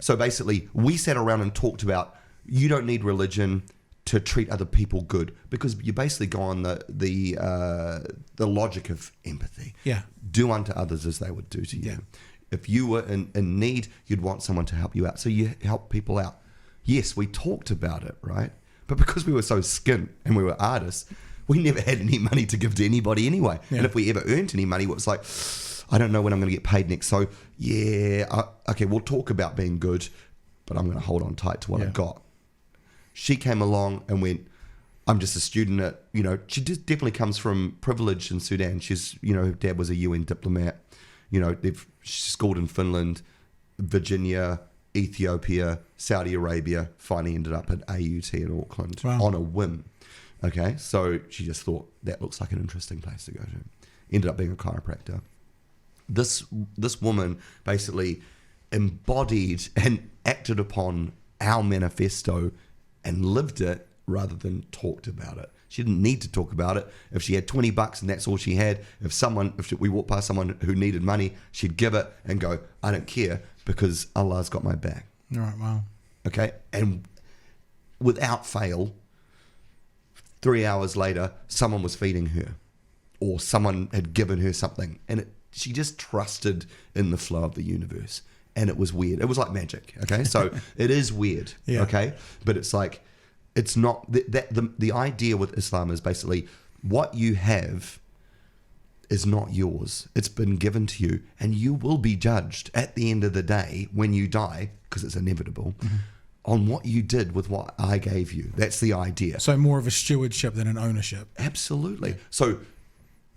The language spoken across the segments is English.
So basically, we sat around and talked about you don't need religion to treat other people good, because you basically go on the logic of empathy. Yeah. Do unto others as they would do to you. Yeah. If you were in need, you'd want someone to help you out. So you help people out. Yes, we talked about it, right? But because we were so skint and we were artists, we never had any money to give to anybody anyway. Yeah. And if we ever earned any money, it was like, I don't know when I'm going to get paid next. So okay, we'll talk about being good, but I'm going to hold on tight to what I've got. She came along and went, I'm just a student at, she just definitely comes from privilege in Sudan. She's, her dad was a UN diplomat. She's schooled in Finland, Virginia, Ethiopia, Saudi Arabia, finally ended up at AUT in Auckland on a whim. Okay, so she just thought that looks like an interesting place to go to. Ended up being a chiropractor. This woman basically embodied and acted upon our manifesto and lived it rather than talked about it. She didn't need to talk about it. If she had $20 and that's all she had, if we walked past someone who needed money, she'd give it and go, I don't care because Allah's got my back. All right, wow. Okay, and without fail, 3 hours later, someone was feeding her or someone had given her something, and she just trusted in the flow of the universe. And it was weird. It was like magic. Okay, so it is weird. Yeah. Okay, but it's like, it's not the idea with Islam is basically what you have is not yours. It's been given to you, and you will be judged at the end of the day when you die, because it's inevitable, on what you did with what I gave you. That's the idea. So more of a stewardship than an ownership. Absolutely. Yeah. So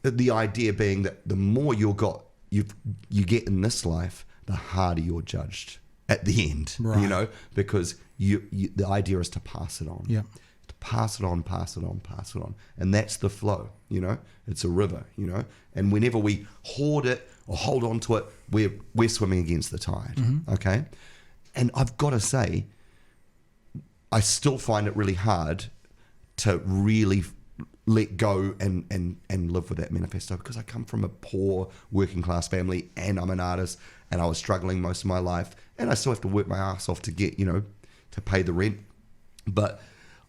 the idea being that the more you get in this life, the harder you're judged at the end, right. Because the idea is to pass it on. Yeah. To pass it on, pass it on, pass it on. And that's the flow, It's a river, And whenever we hoard it or hold on to it, we're swimming against the tide, okay? And I've got to say, I still find it really hard to really let go and live with that manifesto, because I come from a poor working class family and I'm an artist, and I was struggling most of my life, and I still have to work my ass off to get, to pay the rent. But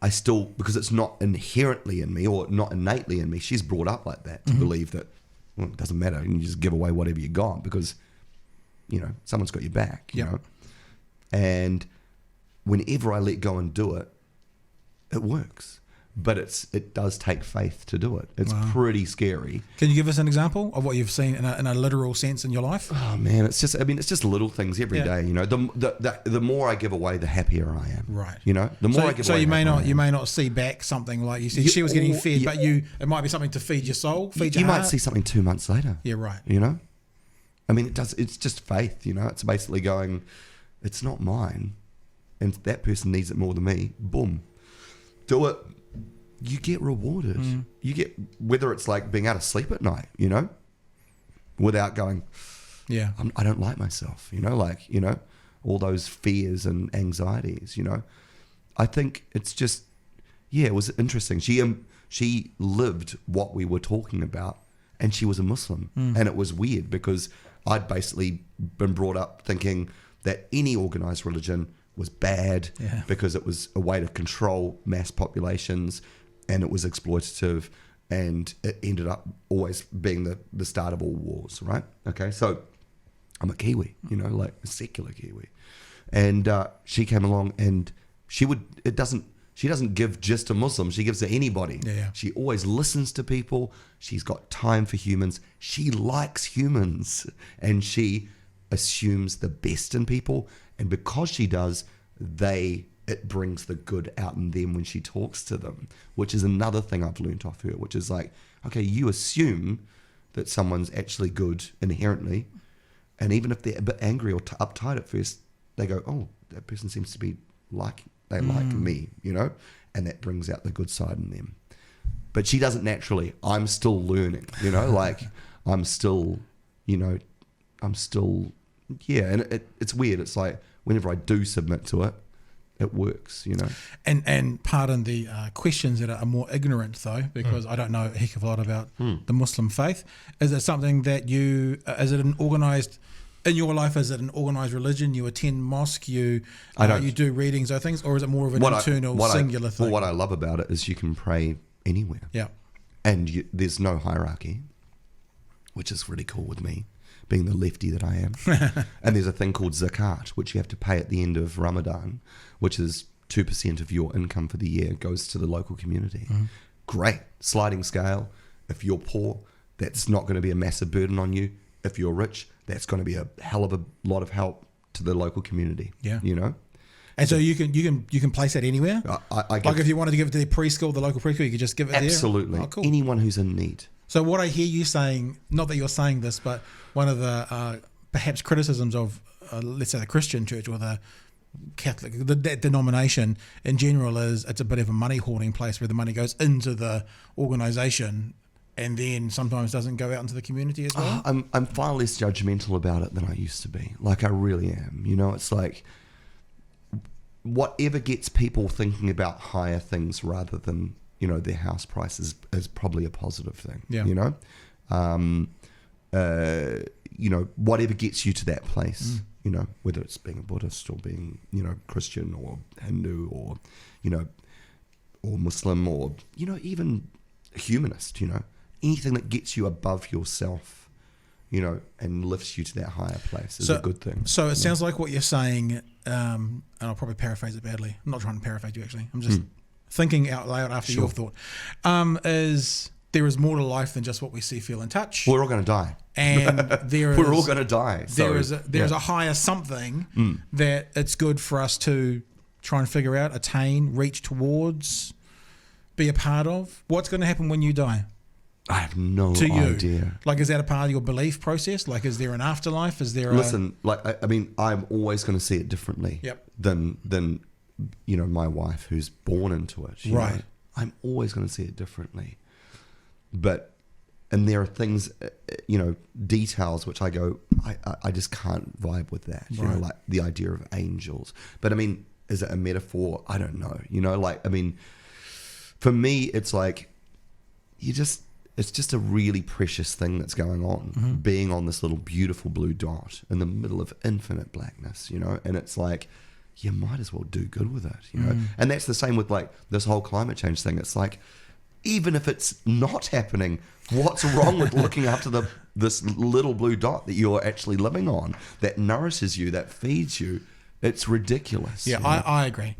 I still, because it's not inherently in me or not innately in me, she's brought up like that to believe that, well, it doesn't matter, and you just give away whatever you got because, someone's got your back, you know. And whenever I let go and do it, it works. But it does take faith to do it. It's pretty scary. Can you give us an example of what you've seen in a literal sense in your life? Oh man, it's just little things every day. The more I give away, the happier I am. Right. The more I give away. So you may not see back something like you said. She was getting fed, but it might be something to feed your soul, feed your heart. You might see something 2 months later. Yeah, right. It does. It's just faith. It's basically going, it's not mine, and that person needs it more than me. Boom, do it. You get rewarded. You get, whether it's like being able to sleep at night, without going, I don't like myself, all those fears and anxieties, I think it's just, it was interesting. She lived what we were talking about, and she was a Muslim. And it was weird because I'd basically been brought up thinking that any organized religion was bad because it was a way to control mass populations, and it was exploitative, and it ended up always being the start of all wars, right? Okay, so I'm a Kiwi, like a secular Kiwi. And she came along, and she doesn't give just to Muslims, she gives to anybody. Yeah. She always listens to people, she's got time for humans, she likes humans, and she assumes the best in people, and because she does, it brings the good out in them when she talks to them, which is another thing I've learned off her, which is like, okay, you assume that someone's actually good inherently, and even if they're a bit angry or uptight at first, they go, oh, that person seems to be like me, and that brings out the good side in them. But she doesn't naturally. I'm still learning, like I'm still, and it's weird. It's like whenever I do submit to it, it works, And pardon the questions that are more ignorant though, because I don't know a heck of a lot about the Muslim faith. Is it something that is it an organised in your life, is it an organised religion? You attend mosque, you do readings or things, or is it more of an internal, singular thing? Well, what I love about it is you can pray anywhere. Yeah. And there's no hierarchy, which is really cool with me, being the lefty that I am. And there's a thing called zakat, which you have to pay at the end of Ramadan, which is 2% of your income for the year goes to the local community. Great. Sliding scale. If you're poor, that's not going to be a massive burden on you. If you're rich, that's going to be a hell of a lot of help to the local community. Yeah. You know? And so you can place that anywhere? Like if you wanted to give it to the preschool, the local preschool, you could just give it there? Absolutely. Oh, cool. Anyone who's in need. So what I hear you saying, not that you're saying this, but one of the perhaps criticisms of, let's say, the Christian church or the Catholic, that denomination in general is it's a bit of a money hoarding place where the money goes into the organisation and then sometimes doesn't go out into the community as well. I'm far less judgmental about it than I used to be. Like I really am. You know, it's like whatever gets people thinking about higher things rather than, you know, their house prices is probably a positive thing. Yeah. You know, you know, whatever gets you to that place. You know, whether it's being a Buddhist or being, you know, Christian or Hindu or, you know, or Muslim or, you know, even humanist, you know, anything that gets you above yourself, you know, and lifts you to that higher place is a good thing. So it sounds like what you're saying, and I'll probably paraphrase it badly. I'm not trying to paraphrase you, actually. I'm just thinking out loud after your thought, is there is more to life than just what we see, feel, and touch. We're all going to die. And we're all going to die. There's a higher something that it's good for us to try and figure out, attain, reach towards, be a part of. What's going to happen when you die? I have no idea. idea. Like, is that a part of your belief process? Like, is there an afterlife? Is there I mean, I'm always going to see it differently than you know, my wife who's born into it. You know? I'm always going to see it differently. And there are things, you know, details which I go, I just can't vibe with that. You know, like the idea of angels. But I mean, is it a metaphor? I don't know. You know, like, I mean, for me, it's like, it's just a really precious thing that's going on, being on this little beautiful blue dot in the middle of infinite blackness, you know? And it's like, you might as well do good with it, you know? And that's the same with like this whole climate change thing. It's like, even if it's not happening, what's wrong with looking after this little blue dot that you're actually living on, that nourishes you, that feeds you? It's ridiculous. Yeah, I agree.